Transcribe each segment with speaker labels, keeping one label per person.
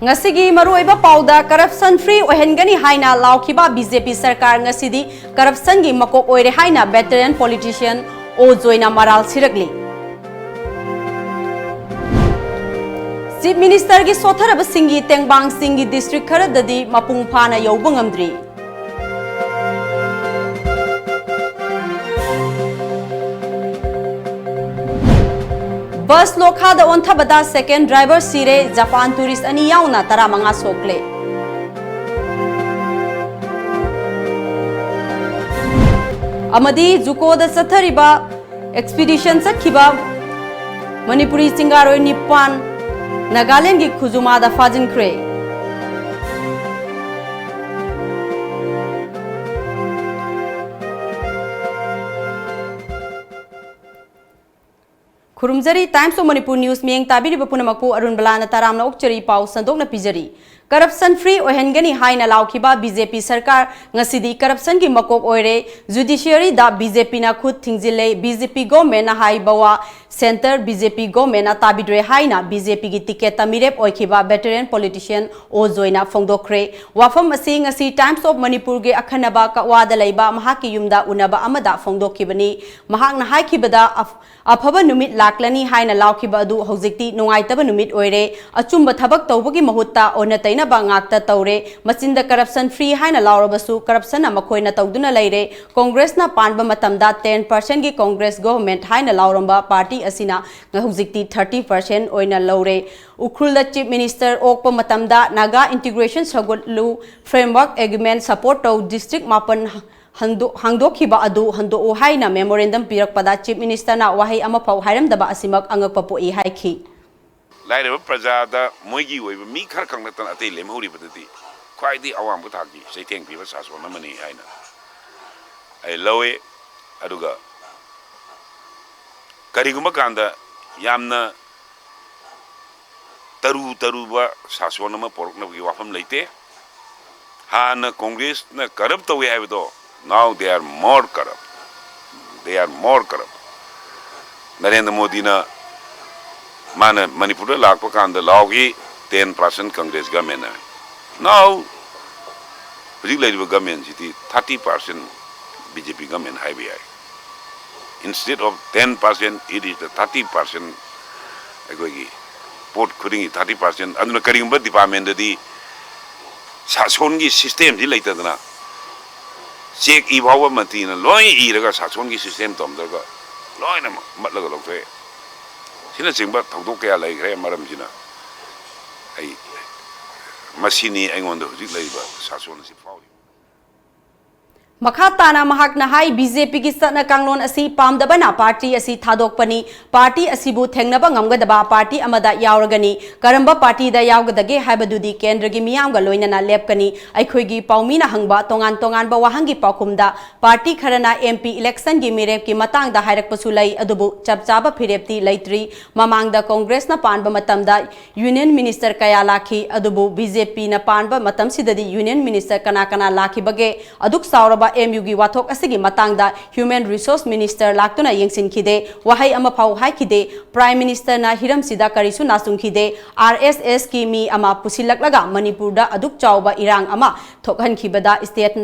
Speaker 1: ngasigi maruiba pauda corruption free oihangani haina laokhiba BJP sarkar ngasidi corruption gi makok oire haina veteran politician O.Joy na maral sirakli Chief Minister gi sotharabasing gi tengnbang singi district kharadadi mapung phana youba ngamdri Bus lokhada onthabada second driver sire Japan tourist ani yaona taramanga sokle amadi DZUKO da sathariba expedition chatkhiba Manipuri chingaroi nipan nagalandgi khuzuma da fajinkhre Kurumjari Times of Manipur News miyeng tabiri bapunamaku Arunbala na taramna okchari pau sandok na pijari corruption free oihangani haina laokhiba BJP sarkar ngasidi corruption gi makok oire judiciary da BJP na khud thingjile BJP government na hai bawa center BJP government na tabidre haina BJP gi ticket tamirep oikhiba veteran politician O.Joy na phongdokre wafam asi ngasi Times of Manipur ge akhanaba ka wada leiba mahaki yumda unaba amada phongdokhibani mahak na haikibada afaba numit laklani haina laokhiba adu hojikti nungaitaba numit oire achumba thabak tawbagi mahutta onatai na bangakta taure machinda corruption free haina laurabasu corruption na makhoina tawduna leire congress na panba matamda 10% gi congress government haina lauramba party asina hojikti 30% oina laure ukhulda chief minister okpa matamda naga integration sagotlu framework agreement support to district mapan hangdokhiba adu hando haina memorandum pirakpada chief minister na wahai ama phau hairamdaba asimak angakpa poi haikhi
Speaker 2: Lairaba prajada moigi oiba mi khar khangna tan atei lemhuri badati khwaidi awam buthagi seitheng piba saswana mani haina ai lowe aduga kariguma kanda yamna taruba saswana ma porokna gi wafam leite hana congress na corrupt tawi haibdo now they are more corrupt Narendra Modi na mana Manipur lakpa kanda laugi 10% Congress government now particularly government city 30% BJP government high instead of 10% it is the 30% agogi port khuding 30% aduna karingba department di sasongi system di laitadana check ibawa matina loi iraga sasongi system tomdaga loi na matlaga lokfe sina chingba thokdok kaya laigre maram sina ai masini aingonda hujik laiba sasona si fauli
Speaker 1: Makhatana mahakna hai BJP gi satna kanglon asi pamdabana party asi thadokpani party asibu thengnaba ngamgadaba party amada yauragani karamba party da yaugadage haibadudi kendra gi miyamga loinana lepkani aikhoigi paumina hangba tongan ba wahangi paukumda party kharana MP election gi mirep ki matang da hairakpasu lai adubu chapchaba phirepti laitri mamangda congress na panba matamda union minister kaya lakhi adubu BJP na panba matam sidadi union minister kana lakhi bage aduk sauraba MU gi wathok asigi matangda human resource minister laktuna yengsin khide wahai ama phau hai khide prime minister na hiram sida karisu nasung khide RSS ki mi ama pusilaklaga manipur da aduk chawba irang ama thokhan khibada state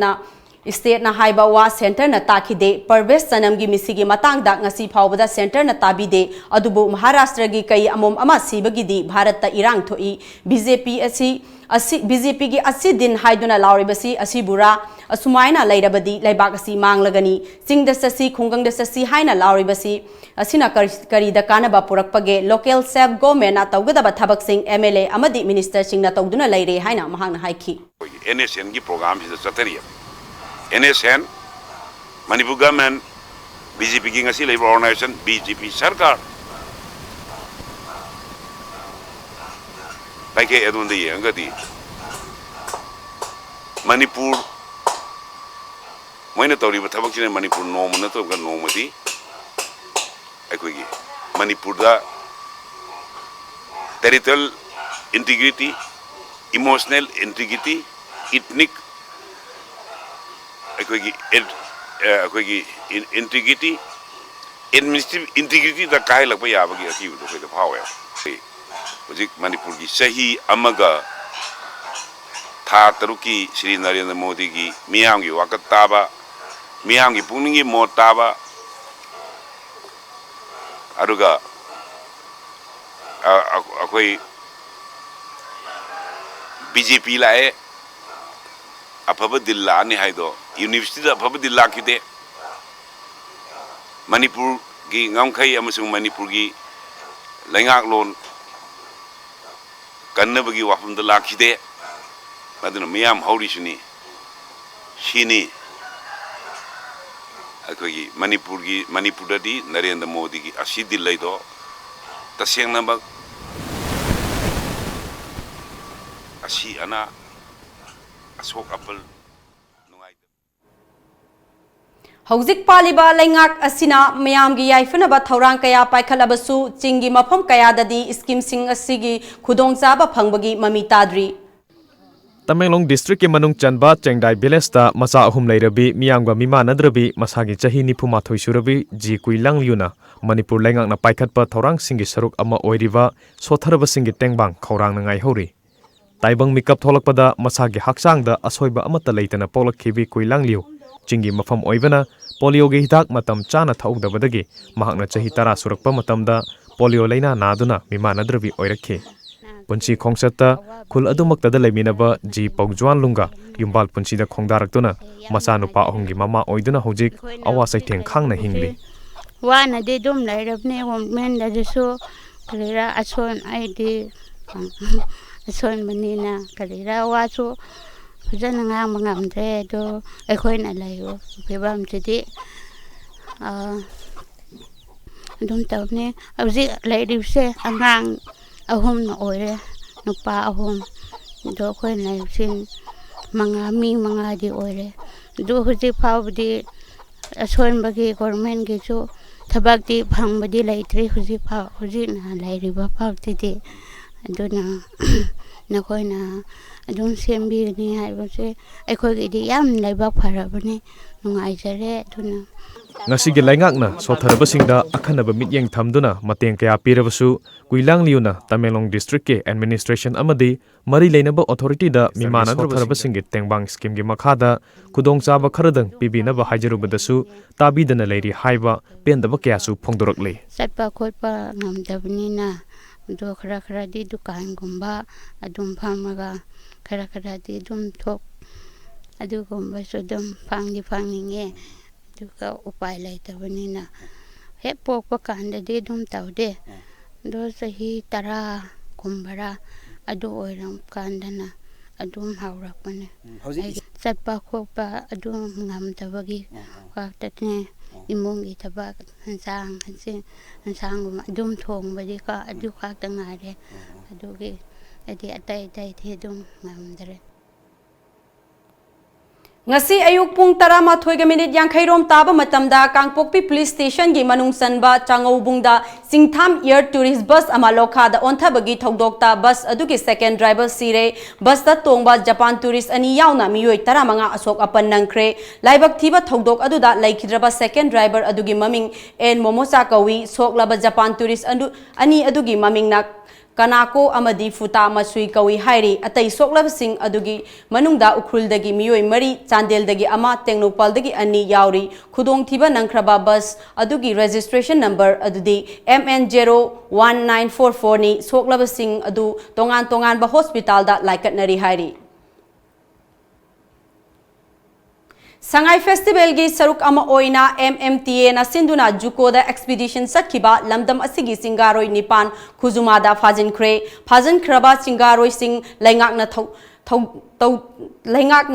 Speaker 1: na haiba wa center na takhide parves sanam gi misigi matangda ngasi phawbada center na tabide adubu maharashtra gi kai amom ama sibagi di bharat ta irang thoi BJP gi asi din haiduna lauribasi asi bura asumaina lairabadi laibak asi manglagani chingda sasi khungang da sasi haina lauribasi asina kari da kanaba purakpage local self government na tawgadaba thabak sing MLA amadi minister singna tawduna laire haina mahangna haiki
Speaker 2: NSN gi program is satariya NSN Manipur government BJP gi ngasi labor organization BJP sarkar like edun de angadi Manipur moina tori ba thabak sine Manipur no mana to ga no madi aikogi Manipur da territorial integrity emotional integrity ethnic aikogi integrity administrative integrity da kai lak ba ya ba gi aki do fe da phawe Manipurgi sahi amaga था तरुकी श्री नरेंद्र मोदी की मियाम की वक़्त ताबा मियाम की पुनिंगी मोट ताबा अरुगा अकोई BJP लाए अफब दिल्ला ने है दो यूनिवर्सिटी अफब दिल्ला किते मणिपुर की ngam-khai amasung मणिपुर की लैंगाक लोन कन्नबगी वाफमद लाखिदे मदुना मियाम हौरिसुनी सिनी अखोगी मणिपुरदी नरेंद्र मोदी की असी दिल्लै दो तसेंगनबक असी अना असोक अपल
Speaker 1: हौजिक पालिबा लैंगाक असिना मयामगी याइफनबा थौरांग कया पाइखलबसु चिंगी मफम कयाददी स्कीम सिंग असिगी खुदोंचाबा फंगबगी ममी ताद्री
Speaker 3: तमेंगलोंग डिस्ट्रिक्ट के मनुंग चनबा चेंगदाई विलेज ता मसा अहुम लैरबी मियांगबा मिमानद्रबी मसागी चही 92 सुरबी जी कुइलांगलियुना मणिपुर लैंगाकना पाइखतपा थौरांग सिंगी सरुक अमा ओइरिबा सोथरबसिंगी टेंगबांग खौरांग नंगाई हौरी ताइबंग मिकअप थोलकपदा मसागी हक्सांगदा असोइबा अमता लैतना पोलखिबी कुइलांगलियु चिंगी मफम ओइबना पोलियो गे हिदाक मतम चाना थौदबदगी महाकना चही 10 सुरकपा मतमदा पोलियो लैना नादुना मिमानद्रबी ओइरखे पुंसी खोंगसत्ता खुल अदुमक्तदा लैमिनबा जी पौजवान लुंगा युम्बाल पुंसीदा खोंगदारक्तुना मसा नुपा अहुंगी ममा ओइदुना हौजिक अवा सैथेंग खांगना हिंगली
Speaker 4: वाना दे दुम लैरबने गवर्नमेंट दसु कलेरा असोन आइदि असोन मनीना कलेरा वासु फजन ngang ngamdri do ekhoi na layo bebam chidi dum tawne abji laidi se angang ahum na oire nupa ahum do khoi na sin manga di oire do huji phawdi ason bagi government gi chu thabak di bhangbadi laitri huji phaw huji na lairi ba phawti di aduna na khoi na adun sembi ni hai bose ekhoi gi di yam laibak pharabani nungai jare aduna
Speaker 3: ngasigi laingakna sotharabasingda akhanaba mityeng thamduna mateng kaya pirabasu kuilangliuna Tamenglong district ke administration amadi mari leinaba authority da mimana sotharabasinggi tengbang scheme gi makhada khudongchaba kharadang pibinaba haijarubadasu tabidana leiri haiba pendaba kyasu phongdorakle
Speaker 4: satpa khotpa ngamdabni na do khara di dukan gumba adum phamaga khara di dum thok adu gumba so dum phangninge duka upai laitabani na he pokpa kanda di dum tawde do sahi 10 kumbara adu oiram kandana adum haurakpane satpa khokpa adum ngamtabagi waktatne imungi tabak hansang adum thongbadi ka adu khakta ngare adugi adi atai the dum ngamdre
Speaker 1: ngasi ayuk pung 12 minute yang khairom taba matamda kangpokpi police station gi manung sanba changaubungda singtham air tourist bus ama lokhada onthabagi thogdokta bus adugi second driver sire bus ta tongba japan tourist ani yaona miyoi 15 asok apan nangkhre laibak thiba thogdok aduda laikhidraba second driver adugi maming en momosa kawi soklaba japan tourist ani adugi maming nak kanako amadi futa masui kawi hairi atai soklabsing adugi manungda ukhuldagi miyoi mari chandeldagi ama tengnopaldagi ani yauri khudong thiba nangkraba bus adugi registration number adudi MN01944 ni soklabsing adu tongan ba hospital da laikatnari hairi Sangai Festival gi saruk ama oina MMTA na sinduna DZUKO da expedition chatkhiba lamdam asigi chingaroi nipan khuzumada phajin khraba chingaroi sing laingak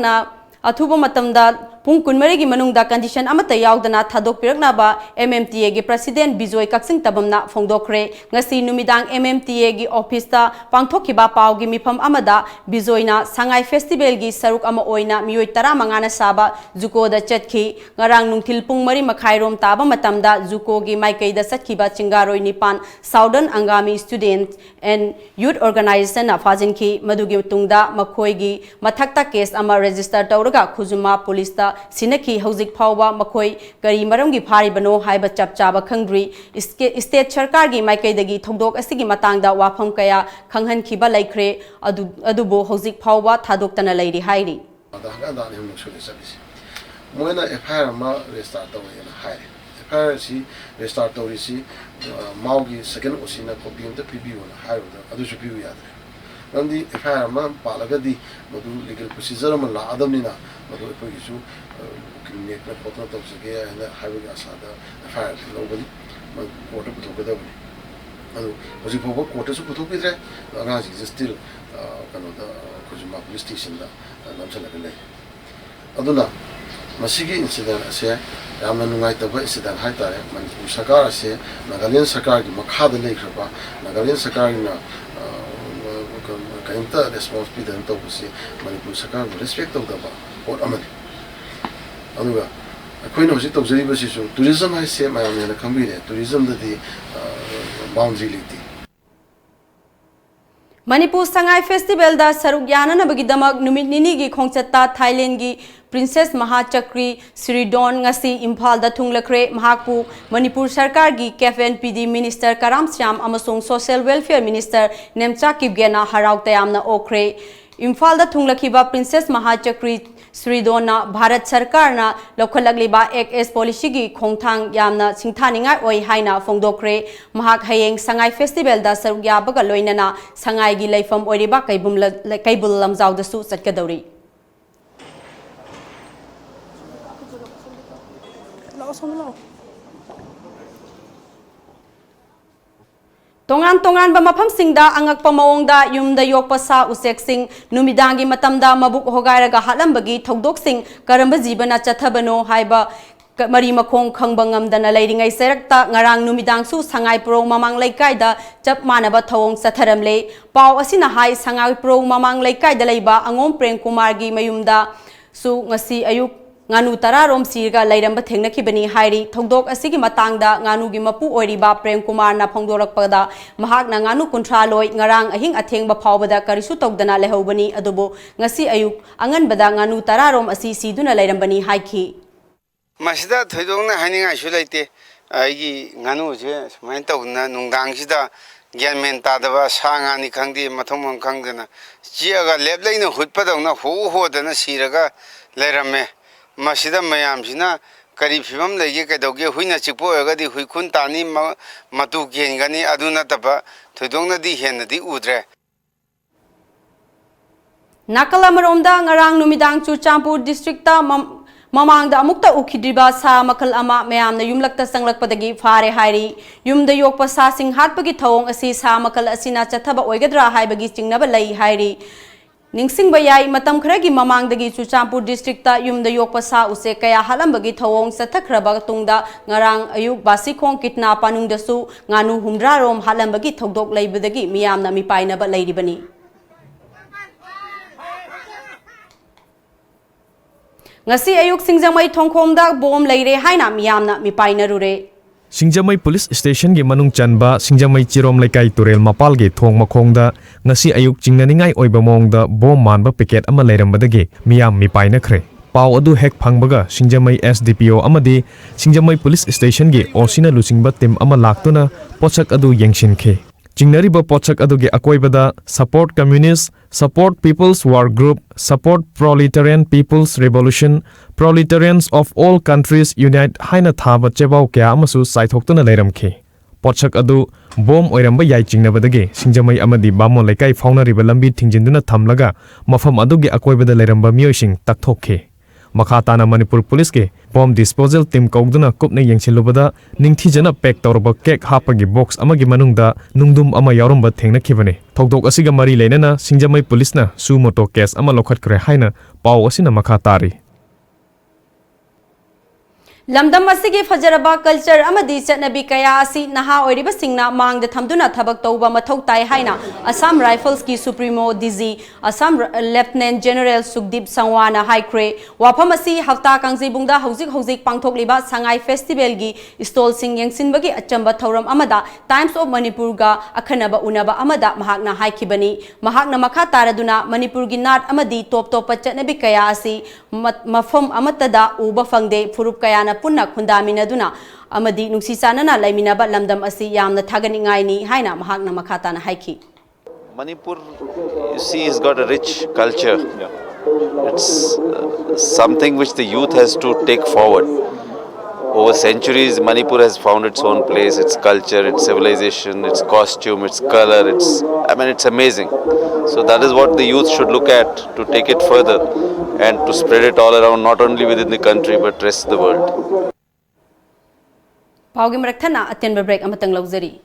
Speaker 1: na athuba matamda pung kunmari gi manungda condition amata yaudana thadok pirakna ba MMTA gi president Bijoy Kaksing tabamna phongdokre ngasi numidang MMTA gi office ta pangthokhiba paw gi mifam amada Bijoy na Sangai Festival gi saruk ama oina miyoi 15 na saba DZUKO da chatkhi ngarang nungthil pung mari makhairom taba matamda DZUKO gi maikai da chatkhiba chingaroi nipan Southern Angami Student and Youth Organization na phajin ki madugi tungda makhoi gi mathakta case ama register tawraga khuzuma police ta sinaki hauzik phawba makhoi kari maramgi pharibano haiba chapchaba khangdri state sarkar gi maikai thogdok asigi matangda wafam kaya khanghan khiba laikre adubo hauzik phawba thadoktana lairi hairi
Speaker 5: moina FIR ma restart tawena hai FIR si restart tawrisi maugi second osina copy anta PBU na hairoda adu su PBU yadre nandi FIR ma palagadi madu legal procedure ma la adamnina madu ko isu clinic na photo tawsage na hairoga asada FIR lobali ma court puthokadabani adu hoji phoba court su puthokidre anga ji still kanoda kojima police station da namsalaga le aduna masigi incident ase yamna nungai taba incident hai tare manipur sarkar ase nagaland sarkar gi makhada leikhaba nagaland sarkar na kainta responsibility dan to busi manipur sarkar respect to daba or amani anuga akoina hosi tawjari basi su tourism hai se mayam na khambire tourism da di boundary liti
Speaker 1: Manipur Sangai Festival da saruk yanana bagidamak numit nini gi khongchatta Thailand gi Princess Mahachakri Siridon ngasi Imphal da thunglakre mahakpu Manipur Sarkar gi KFNPD Minister Karam Syam amasung Social Welfare Minister Nemcha Kibgena harau tayamna okre Imphal da thunglakhiba Princess Mahachakri Siridona Bharat Sarkar na lokhalagliba XS policy gi khongthang yamna singthaningai oi haina phongdokre mahak hayeng Sangai Festival da saruk yabaga loinana Sangai gi leifam oiriba kaibul lamjau da su chatkadauri Tongan ba mafam singda angak pamawongda yumda yokpa sa usek sing numidangi matamda mabuk hogairaga halambagi thogdok sing karamba jibana chathabano haiba mari makhong khangba ngamdana leiringai serakta ngarang numidang su sangai pro mamang laikai da chap manaba thawong satharamle pau asina hai sangai pro mamang laikai da leiba angom prem kumar gi mayumda su ngasi ayuk nganu tararom sirga lairamba thengnakhibani hairi thongdok asigi matangda nganu gi mapu oiriba prem kumar na phongdorakpada mahak na nganu kunthra loi ngarang ahing athengba phawbada karisu togdana lehobani adubo ngasi ayuk anganbada nganu tararom asi siduna lairambani haiki
Speaker 6: masida thoidongna haninga sulaite aigi nganu je sumain tawna nungdang sida gyanmen tadaba sangani khangdi mathomong khangdana chiaga lebleina hutpadongna ho dana siraga lairame masida mayamsina kari phimam lege kadoge huina chikpo agadi huikun tani matu gengani aduna taba thoidongna di henadi udre
Speaker 1: Nakalamaromda ngarang numidang Churchampur district ta mamangda amukta ukhidriba sa makal ama mayamna yumlakta sanglakpadagi phare hairi yumda yokpa sa sing hatpagi thawong asi sa makal asina chathaba oigadra haibagi chingnaba lai hairi Ningsing bayai matam kharagi mamangdagi Churchampur district ta yumda yokpa sa use kaya halambagi thawong sathakhraba tungda ngarang ayuk basikhong kitna panungdasu nganu humdra rom halambagi thogdok leibadagi miyamna mipainaba leiribani ngasi ayuk singjamai thongkhomda bom leire haina miyamna mipainarure
Speaker 3: Singjamai Police Station gi manung chanba Singjamai Chirom Laikai Turel Mapal gi thong makhongda ngasi ayuk chingnaningai oiba mongda bom manba packet ama leirambadagi miyam mipaina khre paw adu hek phangbaga Singjamai SDPO amadi Singjamai Police Station gi osina lusingba team ama laktuna pochak adu yengshinkhe Chingnariba pochak adugi akoibada support communists, support people's war group, support proletarian people's revolution, proletarians of all countries unite haina thaba chebau kya amasu saithoktuna leiramkhe. Pochak adu bom oiramba yai chingnabadagi Singjamai amadi bamo laikai faunariba lambi thingjinduna thamlaga mafam adugi akoibada leiramba miyoising takthokhe. Makhatana Manipur Police ke bomb disposal team kaugduna kupna yengchilubada ningthijana pack torba cake hapagi box amagi manungda nungdum ama yaurumba thengnakhibane thogdok asiga mari leinana Singjamai Police na su moto case ama lokhat kre haina paw asina makhatari
Speaker 1: Lamdam asigi fajaraba culture amadi chatnabi kaya asi naha oiriba singna mangda thamduna thabak tauba mathau tai haina Assam Rifles ki Supremo DZ Assam Lieutenant General Sukdeep Sangwana haikre wafam asi hafta kangjibungda hojik pangthokliba Sangai Festival gi stall sing yengsinbagi achamba thauram amada Times of Manipur ga akhanaba unaba amada mahakna haikibani mahakna makha taraduna Manipur gi nat amadi top chatnabi kaya asi mafam amatada uba fangde furup kaya punna khundaminaduna amadi nungsi sanana laiminaba lamdam asi yamna thaganingai ni haina mahakna makhatana haiki.
Speaker 7: Manipur, you see, has got a rich culture. It's something which the youth has to take forward. Over centuries, Manipur has found its own place, its culture, its civilization, its costume, its color. It's amazing. So that is what the youth should look at to take it further and to spread it all around, not only within the country but rest of the world.
Speaker 1: Paugi marathana atenba break amatang lauzari.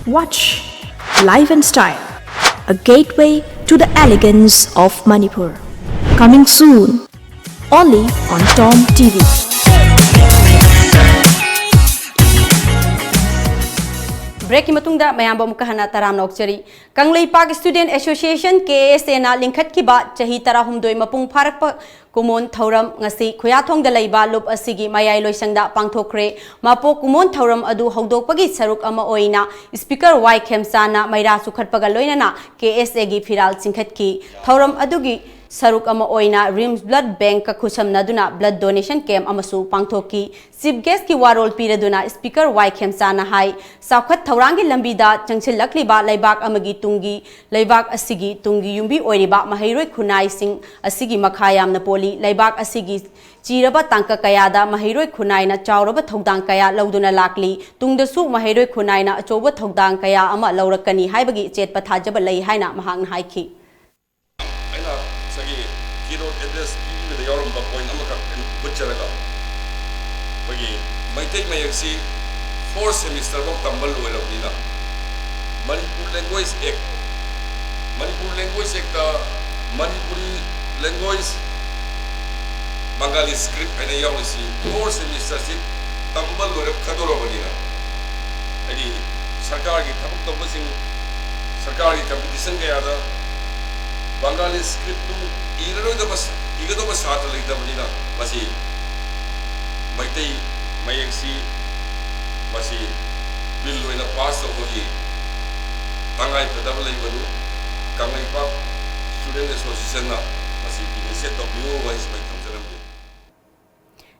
Speaker 8: Watch Life and Style, a gateway to the elegance of Manipur. Coming soon, only on Tom TV.
Speaker 1: Break matungda mayamba mukahana taram nokchari Kanglei Park Student Association KSA na lingkhat kiba chahi tarahumdoi mapung pharakpa kumon thauram ngasi khuyathong da leiba lup asigi mayai loisangda pangthokre mapo kumon thauram adu hogdokpagi saruk ama oina speaker Y Khemsana maira sukhatpaga loinana KSA gi firal chingkhatki thauram adugi saruk ama oina Rims Blood Bank ka khusamnaduna blood donation camp amasu pangthoki chief guest ki warol piraduna speaker Y Khemsana hai sakhat thaurangi lambida changchil lakliba laibak amagi tungi laibak asigi tungi yumbi oiriba mahairoi khunai sing asigi makhayam na poli laibak asigi chiraba tangka kayada mahairoi khunai na chauraba thodang kaya lauduna lakli tungdasu mahairoi khunai na achoba thodang kaya ama laurakani haibagi chet pathajaba lai haina mahang haiki
Speaker 9: Kiro address with the Arunbala point Amaka and Butcharaga. My take my exi 4 semester of Tambal Wellina. Manipur Language Act. Manipur Language Act, Manipuri Language Bengali script and a young 4 semesters in Tambal or Kadorobanina. Adi Sarkar Tabasing Sarkari competition Gayada Bengali script to Igado was hard to like the Manina, Masi Maite Mayexi Masi Bill in a past of the Tangai Padabla Ibanu, Kangai Park, Student Association, Masi, set of new wise by Kamsaram.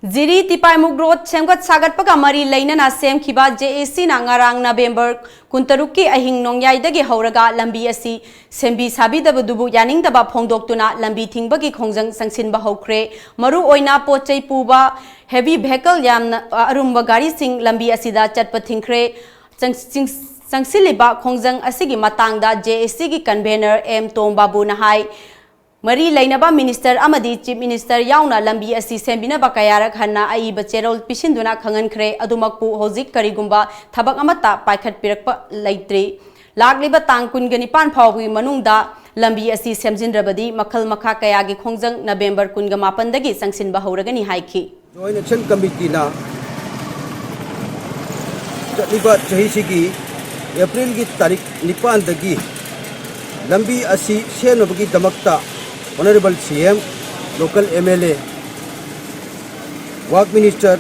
Speaker 1: Ziri tipai mugrot semgat sagat paga mari lainana semkhiba JAC na ngarang November kuntaruki ahing nongyai hauraga lambi asi sembi sabidaba dubu yaningdaba phongdoktuna lambi thingbagi khongjang sangsinba hokre maru oina pochai puba heavy vehicle yamna arumba gari sing lambi asida chatpa thingkre sangsiliba khongjang asigi matangda JAC gi convener M Tombabu na hai Mari Lainaba Minister Amadi Chief Minister Yaona Lambi Asi Sembina Bakayarak Hanna Aiba Cherol Pishinduna Kangan Kre Adumakpu Hozik Karigumba Tabak Amata Paikat Pirakpa Laitri Lagliba Tangkun Ganipan Pawi Manungda Lambi Asi Semjin Rabadi Makal Makha Kayagi Khongjang November Kunga Mapandagi Sangsin Bahuragani Haiki
Speaker 10: Joint Action Committee na chaliba chahi sigi April gi tarik 9 dagi lambi asi senobagi damakta Honorable CM, local MLA, Work Minister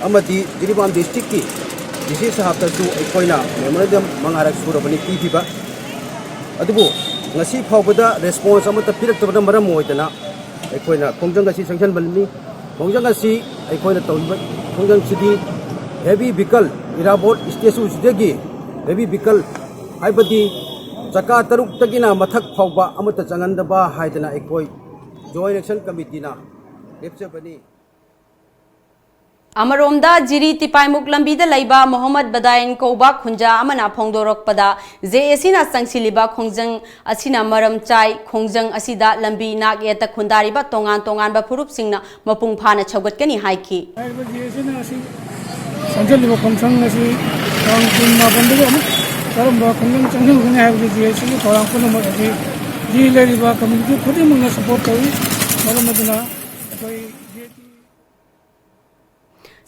Speaker 10: amadi Jiribam district ki disi sahapta su ekoina memorandum mangarak surabani piba adubu ngasi phawbada response amata piraktabada maram moidana ekoina kongjang asi sanction balmi kongjang asi ekoina tawliba kongjang sidi heavy vehicle irabot station sidagi heavy vehicle haibadi chaka taruk tagina mathak phawba amata changandaba haidana ekoi Joint Action Committee na lepchabani
Speaker 1: Amaromda Jiri Tipaimuk Lambida Laiba Muhammad Badayan Koba Khunja Amana Phongdorokpada JAC na Sangsiliba Khongjang Asina Maram Chai Khongjang Asida Lambi Nak Yeta Khundariba Tongan ba Purup Singna mapung phana chawgatkani haiki
Speaker 11: JAC na asi Sangsiliba Khongjang asi Rangpun Mabandaga Karamba Khongjang Changjang Habi JAC ni Thorang Puna Magi Ji Leriba Community Khudimuna support Kawi Maramaduna Koi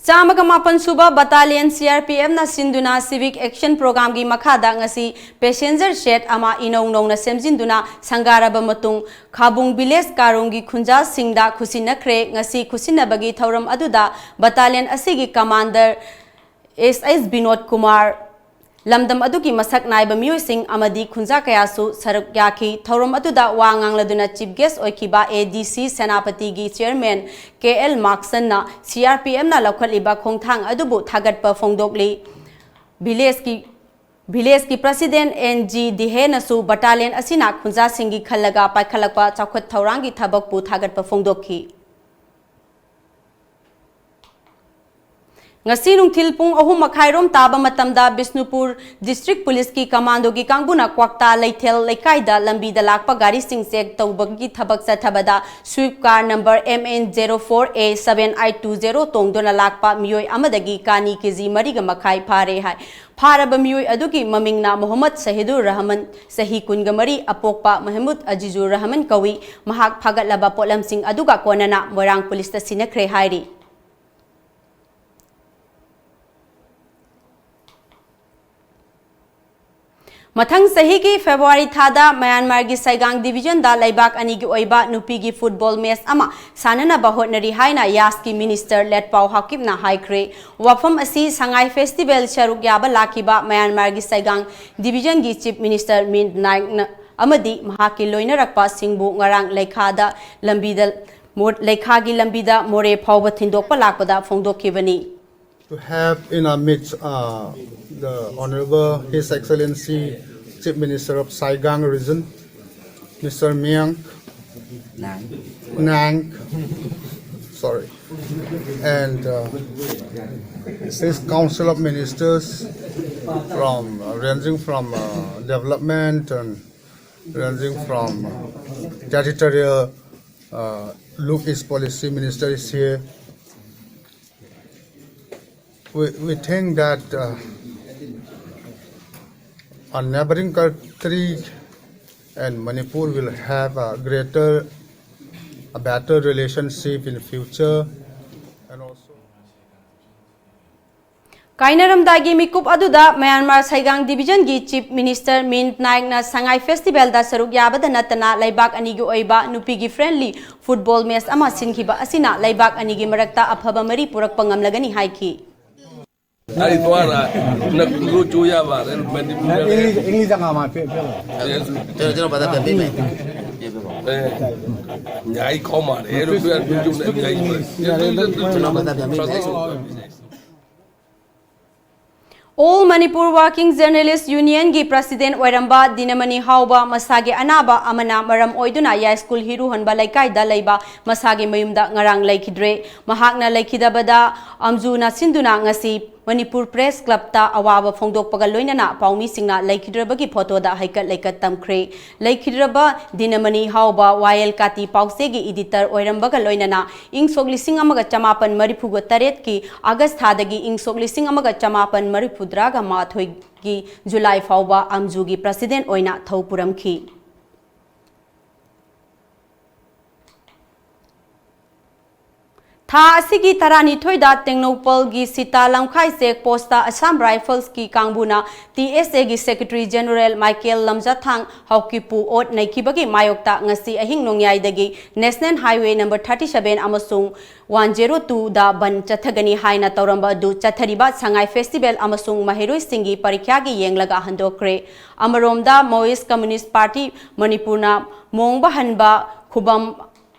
Speaker 1: Chamaga mapan suba battalion CRPM na sinduna civic action program gi makhada ngasi passenger shed ama inong nong na semjinduna sangaraba matung khabung village karungi khunja singda khusinakre ngasi khusinabagi thauram aduda battalion asigi commander SS Binod Kumar lamdam adugi masak naiba miyoi sing amadi khunja kayasu sarak yaki thauram aduda wa ngangladuna chief guest oikhiba ADC Senapati gi chairman KL Markson na CRPM na lakhaliba khongthang adubu thagatpa phongdokli village ki president NG Dihe nasu battalion asina khunja singi khallaga paikhalakpa chakhat thaurangi thabakpu thagatpa phongdokhi ngasi nungthil pung ahum makhairom taba matamda Bisnupur district police ki commando ki kangbuna kwakta leithel leikaida lambi da lakpa gari sing check tawbagi thabak sathabada sweep car number MN04A7820 tongdona lakpa miyoi amadagi kani kg mariga makhai phare hai pharaba miyoi adugi mamingna Muhammad Sahidur Rahman sahi kungamari apokpa Mahmud Ajizur Rahman kawi mahak phagatlaba polam sing aduga konana Morang police ta sinakre hairi Mathang sahi ki February thada Myanmar gi Saigang division da laibak ani gi oiba nupi gi football match ama sanana bahotnari haina yas ki minister let pau hakip na haikre wafam asi sangai festival sharuk yaba lakiba Myanmar gi Saigang division gi chief minister Min Naik amadi mahaki loinarakpa singbu ngarang lekhada lambida lekha gi lambida more phawba thindokpa lakpada phongdokhibani
Speaker 12: to have in our midst the Honorable His Excellency Chief Minister of Saigang Region, Mr. Nang, sorry, and his Council of Ministers from ranging from development and ranging from territorial look is policy minister is here. We think that our neighboring country and Manipur will have a better relationship in future, and also.
Speaker 1: Kainaram dagi mikup aduda Myanmar Saigang division gi chief minister Min Naik na sangai festival da saruk yabada natana laibak ani gi oiba nupi gi friendly football match ama sinkhiba asina laibak ani gi marakta aphaba mari purak pangamlagani haiki
Speaker 9: Ari tuara nak lucu ya ba
Speaker 10: English jangan maaf
Speaker 9: jangan pada tapi nyai koma eru biar lucu
Speaker 1: All Manipur Working Journalists Union gi President Oiramba Dinamani Hauba Masage Anaba Amana Maram Oiduna Ya School Hiru Hanba Laikai da Laiba Masage Mayumda Ngarang Laikidre Mahakna Laikidabada Amjuna Sinduna Ngasi Manipur Press Club ta awaba phongdok pagal loinana paumi singna laikhidraba gi photo da haikat laikat tamkhre laikhidraba dinamani hauba YL kati pause gi editor oiramba ga loinana ing sokli sing amaga chamapan marifugo taret ki August thada gi ing sokli sing amaga chamapan marifudra ga mathoi gi July fauba amju gi president oina thaupuram khi Tha asigi tarani thoida tengnopal gi sita lamkhai sek posta Assam Rifles ki kangbuna TSA gi Secretary General Michael Lamjathang haukipu ot naikibagi mayokta ngasi ahing nongyai dagi National Highway number 37 amasung 102 da ban chathagani haina tauramba du chathariba Sangai Festival amasung Mahiroi Singi parikya gi yenglaga handokre Amaromda Maoist Communist Party Manipurna mongba hanba khubam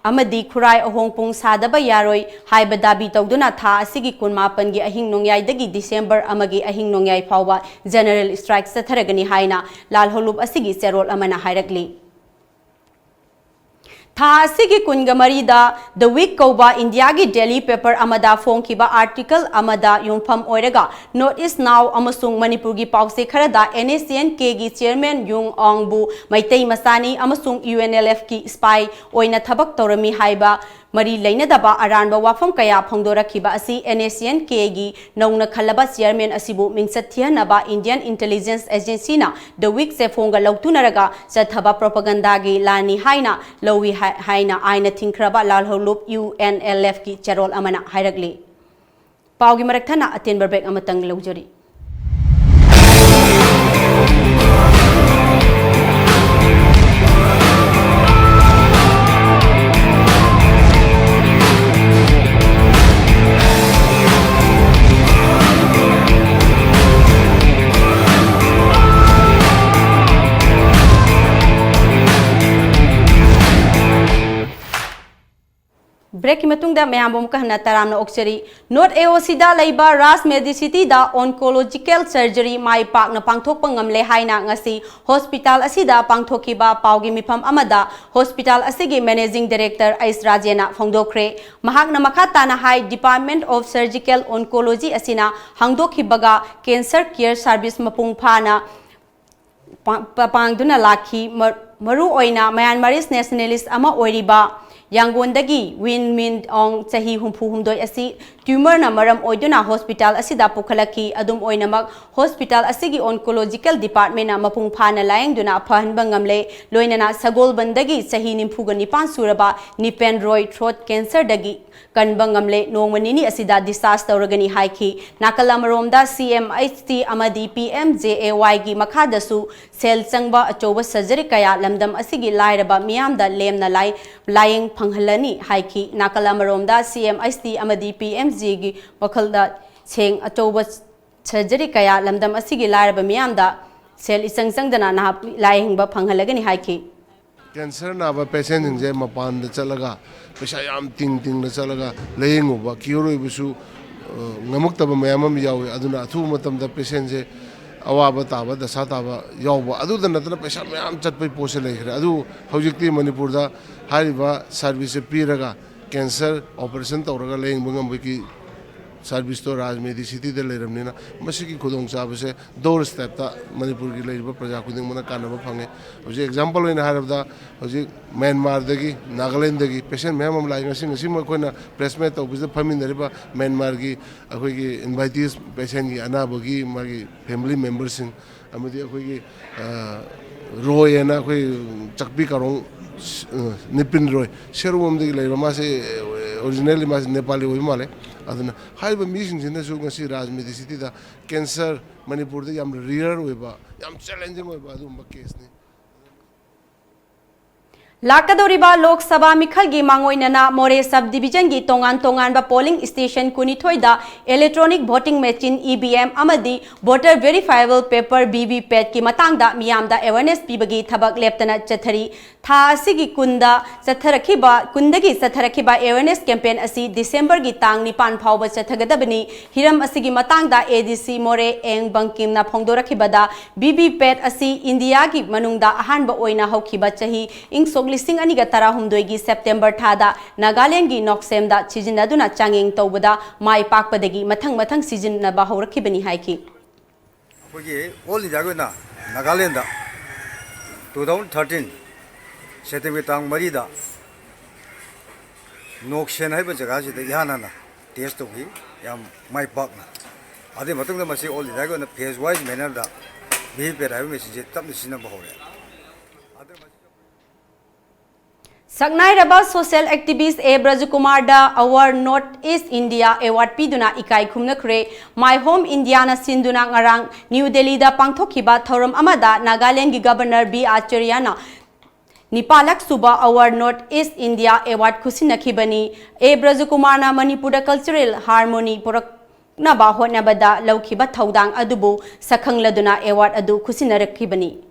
Speaker 1: amadi khurai ahongpung sadaba yaroi haiba dabi tawduna tha asigi kunmapan gi ahing nongyai dagi December amagi ahing nongyai phawba general strike satharagani haina lal holub asigi serol amana hairakli Tha asigi kungamari da The Week Koba India gi Delhi paper amada phongkiba article amada yumpham oiraga Notice Now amasung Manipurgi pause kharada NACNK gi chairman Yung Ongbu Maitei Masani amasung UNLF ki spy oina thabak torami haiba mari leinadaba aranba wafam kaya phongdorakhiba asi NACNK gi nongna khalaba chairman asibu mingsathianaba Indian Intelligence Agency na The Week se phonga lautunaraga chathaba propaganda gi lani haina lowi haina aina thingkraba lalholup UNLF ki charol amana hairagli paugi marakthana aten barbek amatang laujari Break matungda mayambom kahna taramna oksari North AOC da laiba Ras Medicity da oncological surgery mai pak na pangthok pangamle haina ngasi hospital asida pangthokiba paugi mifam amada hospital asigi managing director Ais Rajena phongdokre mahak na makhata na high Department of Surgical Oncology asina hangdokhibaga cancer care service mapung phana pangduna lakhi maru oina Myanmarese nationalist ama oiriba Yangon-dagi Win Min Ong Chahi Humpu Humdoi asi tumor na maram oiduna hospital asida pukhalaki adum oinamak hospital asigi oncological department na mapung phana layang duna phahanba ngamle loinana sagol bandagi chahi nimfuga nipan suraba nipen roy throat cancer dagi kanba ngamle nongmanini asida discharge tawragani haiki nakalamromda CMHT amadi PMJAY gi makhadasu sel changba achoba surgery kaya lamdam asigi lairaba miyamda lemna layang phanghalani haiki nakalamromda CMHT amadi PMJ gi wakhalda cheng achoba surgery kaya lamdam asigi lairaba miyamda sel isang sangdana na layangba phanghalagani haiki
Speaker 5: cancer na ba patient je mapan da chalaga pesa yam ting na chalaga layinguba kiyoroi busu ngamuktaba mayamam yawi aduna athu matam da patient je awaba taba da sataba yawba adu da natna pesa mayam chatpai pose lekhre adu hojikti manipur da hariba service piraga cancer operation tawraga layingba ngambaki service to Raj Medicity de leramnina masiki khudong chabase door step ta Manipur gi leiba praja khuding mana kanaba phange hoje example oina harabda hoje Myanmar dagi Nagaland dagi patient memam lai ngasi ma koina placement to bise famin dariba Myanmar gi akoi gi invitees patient gi anaba gi magi family members sing amadi akoi gi roy ena akoi chakpi karong nipin roy serum dagi leiba ma se originally ma Nepali oi male aduna haiba meeting jina su ngasi Raj Medicity da cancer Manipur da yam rare oiba yam challenging oiba adum case ni
Speaker 1: Lakadoriba Lok Sabha Mikhalgi Mangoinana More Subdivision gi tongan ba polling station kunithoida electronic voting machine EVM amadi voter verifiable paper VVPAT ki matangda miyamda awareness pibagi thabak leptana chathari tha asigi kunda satharakhiba awareness campaign asi December gi tang nipan phawba chathagadabani hiram asigi matangda ADC More Eng Bangkim na phongdorakhibada VVPAT asi India gi manungda ahanba oina hokhiba chahi ing listing aniga tara humdoigi September thada Nagaland gi Noksem da chijinaduna changing tawbada mai pakpadagi mathang season ba hawrakhibani haiki
Speaker 13: kogi oli jagona Nagaland da 2013 September tang mari da Noksem haiba jaga si da yana na test hogi yam mai pakna ade matang da masi oli jagona phase wise manner da bhi pe raiba message tab nisina ba hore
Speaker 1: Saknairaba social activist A. Brajakumar da Our North East India Award piduna ikai khumnakre My Home India na sinduna ngarang New Delhi da pangthokhiba thoram amada Nagalandgi Governor B. Acharyana Nipalak Suba Our North East India Award khusinakibani A. Brajakumar na Manipur cultural harmony naba hotnabada laokhiba thaudang adubu sakhangladuna award adu khusinarakhibani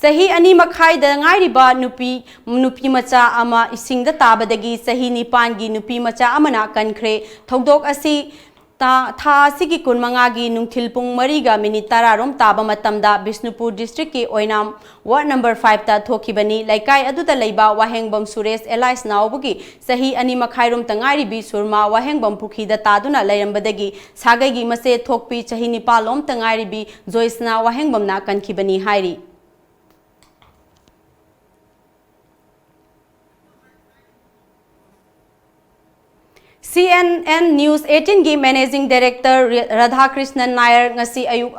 Speaker 1: Sahi ani makhai da ngairiba nupi macha ama isingda tabadagi sahi nipangi nupi macha amana kankhre thodok asi tha asigi kunmangagi nungthilpung mariga minute 10 rom taba matamda Bishnupur district ki oinam ward number 5 ta thokibani laikai aduda leiba wahengbam Suresh Elias naubugi sahi ani makhai rom tangairi bi surma wahengbam pukhi da taduna lairambadagi sagai gi mase thokpi sahi nipalom tangairi bi Joysna wahengbam na kankhibani hairi CNN News 18 gi Managing Director Radhakrishnan Nair ngasi ayuk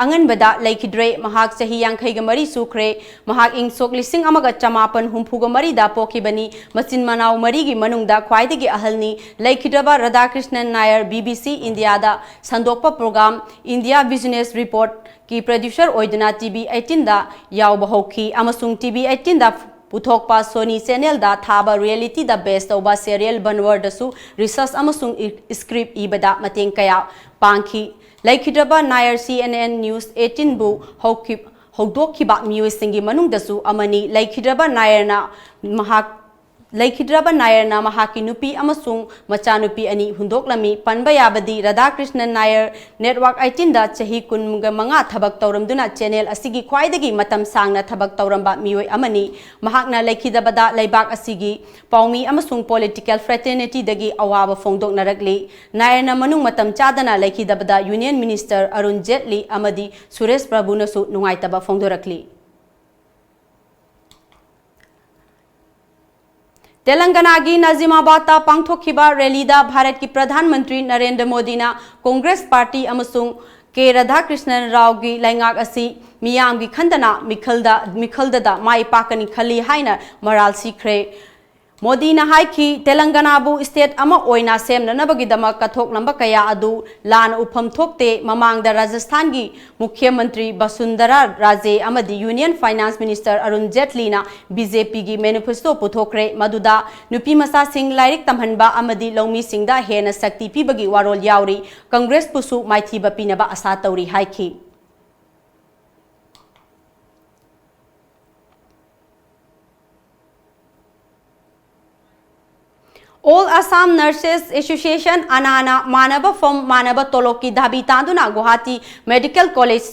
Speaker 1: anganbada laikidre mahak chahi yankhai ga mari sukre mahak ing sok lising amaga chamapan humpu ga mari da pokibani machin manau mari gi manungda khwaidagi ahalni laikidaba Radhakrishnan Nair BBC India da sandokpa program India Business Report ki producer oiduna TV 18 da yauba hoki amasung TV 18 da Puthokpa Sony channel da thaba reality da best oba serial banwar dasu research amasung script ibada mateng kaya pangki laikhidaba Nair CNN News 18 bu hokdokhiba miyoisingi manung dasu amani laikhidaba Nair na Laikhidraba Nair na mahaki nupi amasung machanupi ani hundoklami panbayabadi Radhakrishnan Nair network 18 da chahi kunga manga thabak tauramduna channel asigi khwaidagi matam sangna thabak tauramba mioi amani mahakna laikhidabada laibak asigi paumi amasung political fraternity dagi awaba fongdok narakli Nair na manung matam chadana laikhidabada Union Minister Arun Jetli amadi Suresh Prabhu nasu nungaitaba fongdorakli Telangana की नाजिमाबाद पांगथोखिबा रैलीदा भारत की प्रधानमंत्री नरेंद्र मोदी ना Congress party अमसुंग के राधाकृष्णन राव की लैंगाक असी मियाम की खंदना मिखलदा माई पाकनी खली हाइना moral सीखरे Modi ना हाइखी तेलंगाना बु स्टेट अमा ओइना सेमननबगिदमा कथोक नंबर कया अदु लान उफम थोकते ममांगदा राजस्थान की मुख्यमंत्री वसुंधरा राजे अमदी union finance minister Arun Jaitley ना बीजेपी की मैनिफेस्टो पुथोकरे मदुदा नुपी मसा सिंह लाइरिक तमहनबा अमदी लौमी सिंहदा हेना शक्ति पीबगी वारोल यावरी कांग्रेस पुसु माइथीबा पीनबा आशा तौरी हाइखी All Assam Nurses Association Anana Manaba from Manaba Toloki Dabi Tanduna Guwahati Medical College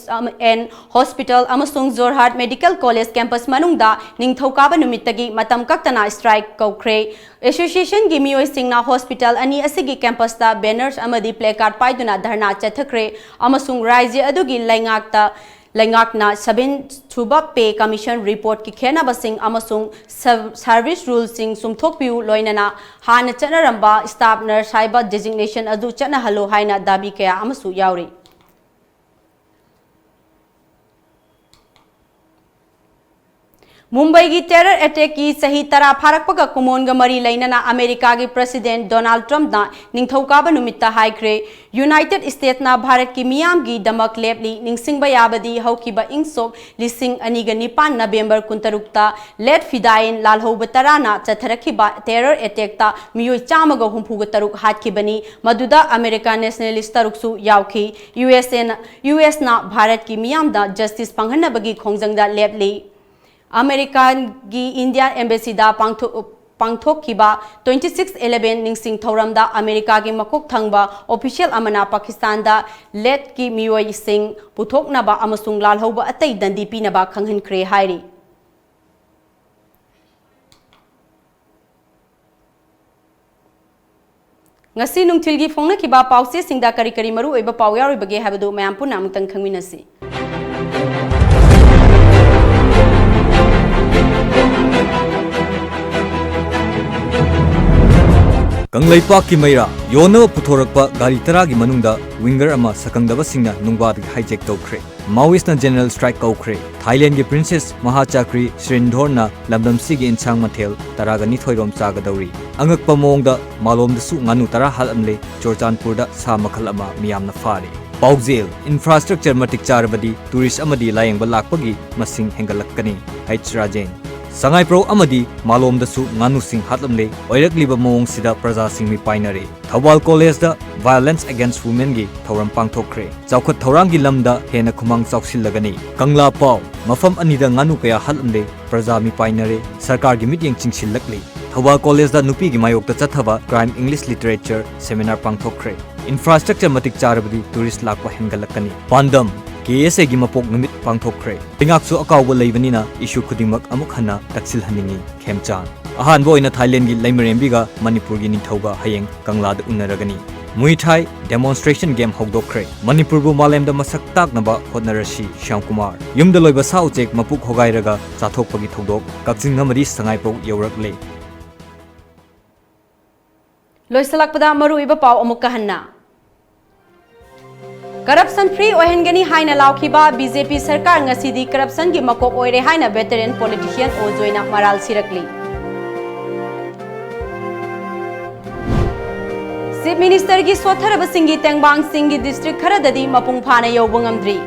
Speaker 1: and Hospital Amasung Jorhat Medical College Campus Manungda Ningthokaba Numitagi Matam Kaktana Strike Kokre Association Gimioi Singna Hospital Ani Asigi Campus da banners amadi placard paiduna dharna chathakre Amasung Raiji Adugi Langakna 7 Thuba Pay Commission Report ki khena basing amasung service rules sing sumthokpiu loinana hana chanaramba staff nurse haiba designation adu chana halo haina dabi kaya amasu yauri Mumbai की terror attack की सही तरह फारकपगा कुमोनगा मरी लैनना America की president Donald Trump ना निंगथौकाबा नुमित्ता हाइख्रे United states ना भारत की मियाम की दमक लेपली निंगसिंगबा याबदी हौकिबा इंगसोक लिसिंग अनिगा निपान नवेंबर कुंतरुक्ता लेट फिदाइन लालहौबा तराना चथरखिबा टेरर अटैक ता मियोय चामगा हुंफुगा तरुक हाटखिबनी मदुदा अमेरिका नेशनलिस्ट तरुकसु यावखी यूएस ना भारत की मियाम दा जस्टिस पंगहनबगी खोंजंगदा लेपली अमेरिका की इंडिया एम्बेसी दा पांगथोखिबा 26/11 निंगसिंग थौरमदा अमेरिका की मकोक थंगबा ऑफिशियल अमना पाकिस्तान दा लेट की मियोय सिंह पुथोकनबा अमसुंग लालहौबा अतै दंदी पीनबा खंगहनख्रे हाइरी ngasi nungthilgi phongnakhiba pause singda kari kari maru oiba paw yaroibage habadu mayam puna amtang khangminasi
Speaker 14: Kanglaipak ki Maira, Yona Putorakpa, Garitara ki Manunda, Winger Ama, Sakangdaba Singna, Nungba hijack Tokre. Maoist na General Strike Kokre. Thailand ki Princess Mahachakri, Srindhorna, Lamdam Sigi in Chang Matel, Taraga Nithoirom Sagadori. Angak Pamongda, Malom the Su Manu Tara Halamle, Jordanpurda, Samakalama, Miamna Fari. Paugzil, infrastructure matik charabadi, tourist amadi layang balakpagi, masing hengalakani, H. Rajen. Sangai Pro Amadi, Malom the Su, Manu Sing Hatlamle, Oirakliba Mong Sida Praza Sing Mi Pinary. Thawal College da Violence Against Women gi Thoram Pangthokre. Chaukat Thorangi Lamda, Hena Kumang Chauksillagani. Kangla Pau, Mafam Anida Nganu Kaya Hatlamle, Praza Mi Pinary, Sarkar gi Mityang Chingsilakli. Thawal College da Nupi gi Mayok da Chathava, Crime English Literature, Seminar Pangthokre. Infrastructure matik charabadi, tourist lakwa hengalakani. Pandam, KSA gi mapok numit pangthokre. Tingaksu akawba leibanina issue khudingmak amuk hana taksil haningi khemchan. Ahan boina Thailand gi laimarembiga Manipur gi nithauga hayeng kanglada unaragani. Muay Thai demonstration game hogdokre. Manipur bu malemda masak taknaba hotnarashi Shyamkumar. Yumda loiba sa uchek mapuk hogairaga chathokpagi thodok kakjing ngamari sangai pro yaurakle.
Speaker 1: Loisalakpada maruiba pau amuk kahanna. Corruption free oihangani haina laokhiba BJP sarkar ngasidi corruption gi makok oire haina veteran politician O.Joy na maral sirakli. Chief Minister gi sotharabasing gi tengbang sing gi district kharadadi mapung phana youba ngamdri.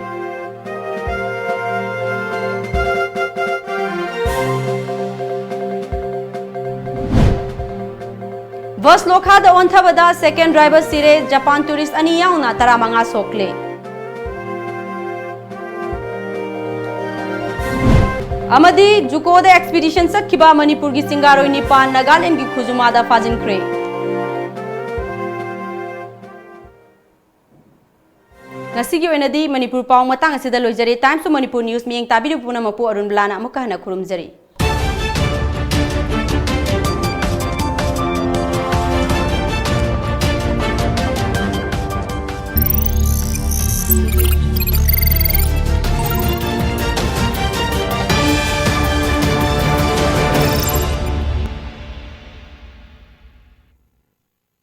Speaker 1: Bus lokhada onthabada second driver sire Japan tourist ani yaona taramanga sokle. Amadi DZUKO da expedition chatkhiba manipurgi chingaroi nipan nagalandgi khuzumada fajinkre. Ngasigi oinadi Manipur pau matang asida loijari Times of Manipur News miyeng tabiru puna mapu Arunbala na amukka hana khurumjari.